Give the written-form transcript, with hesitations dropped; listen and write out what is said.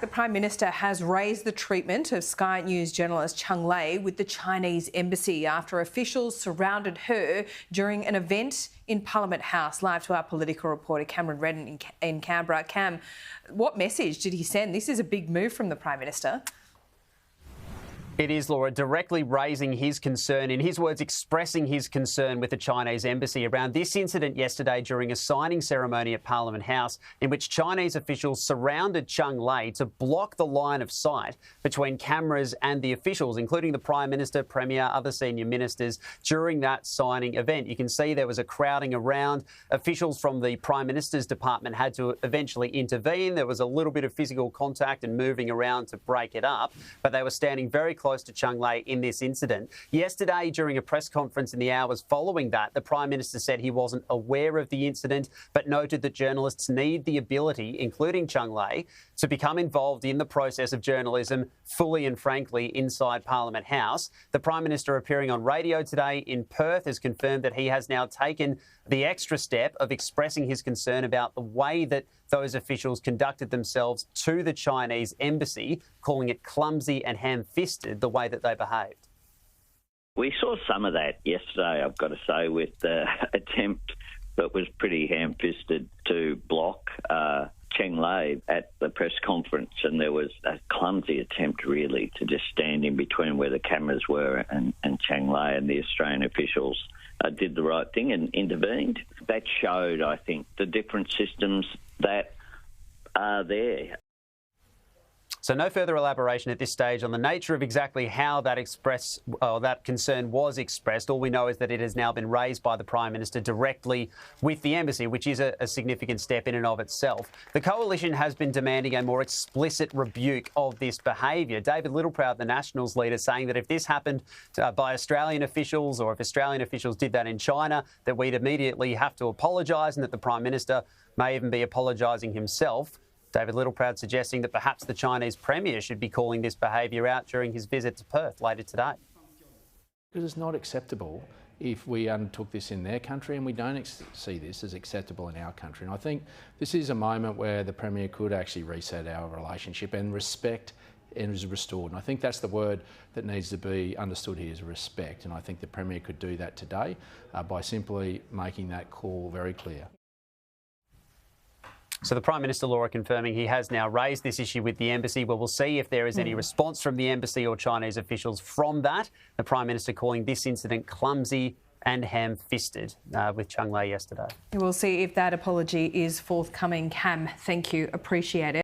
The Prime Minister has raised the treatment of Sky News journalist Cheng Lei with the Chinese embassy after officials surrounded her during an event in Parliament House. Live to our political reporter Cameron Redden in Canberra. Cam, what message did he send? This is a big move from the Prime Minister. It is, Laura, directly raising his concern, in his words, expressing his concern with the Chinese embassy around this incident yesterday during a signing ceremony at Parliament House in which Chinese officials surrounded Cheng Lei to block the line of sight between cameras and the officials, including the Prime Minister, Premier, other senior ministers, during that signing event. You can see there was a crowding around. Officials from the Prime Minister's department had to eventually intervene. There was a little bit of physical contact and moving around to break it up, but they were standing very close to Cheng Lei in this incident. Yesterday, during a press conference in the hours following that, the Prime Minister said he wasn't aware of the incident, but noted that journalists need the ability, including Cheng Lei, to become involved in the process of journalism fully and frankly inside Parliament House. The Prime Minister, appearing on radio today in Perth, has confirmed that he has now taken the extra step of expressing his concern about the way that those officials conducted themselves to the Chinese embassy, calling it clumsy and ham-fisted, the way that they behaved. We saw some of that yesterday, I've got to say, with the attempt that was pretty ham-fisted to block Cheng Lei at the press conference, and there was a clumsy attempt really to just stand in between where the cameras were and Cheng Lei, and the Australian officials did the right thing and intervened. That showed, I think, the different systems that are there. So no further elaboration at this stage on the nature of exactly how that concern was expressed. All we know is that it has now been raised by the Prime Minister directly with the embassy, which is a significant step in and of itself. The Coalition has been demanding a more explicit rebuke of this behaviour. David Littleproud, the Nationals leader, saying that if this happened by Australian officials, or if Australian officials did that in China, that we'd immediately have to apologise, and that the Prime Minister may even be apologising himself. David Littleproud suggesting that perhaps the Chinese Premier should be calling this behaviour out during his visit to Perth later today. Because it's not acceptable if we undertook this in their country, and we don't see this as acceptable in our country. And I think this is a moment where the Premier could actually reset our relationship, and respect is restored. And I think that's the word that needs to be understood here, is respect. And I think the Premier could do that today by simply making that call very clear. So the Prime Minister, Laura, confirming he has now raised this issue with the embassy. Well, we'll see if there is any response from the embassy or Chinese officials from that. The Prime Minister calling this incident clumsy and ham-fisted with Cheng Lei yesterday. We'll see if that apology is forthcoming. Cam, thank you. Appreciate it.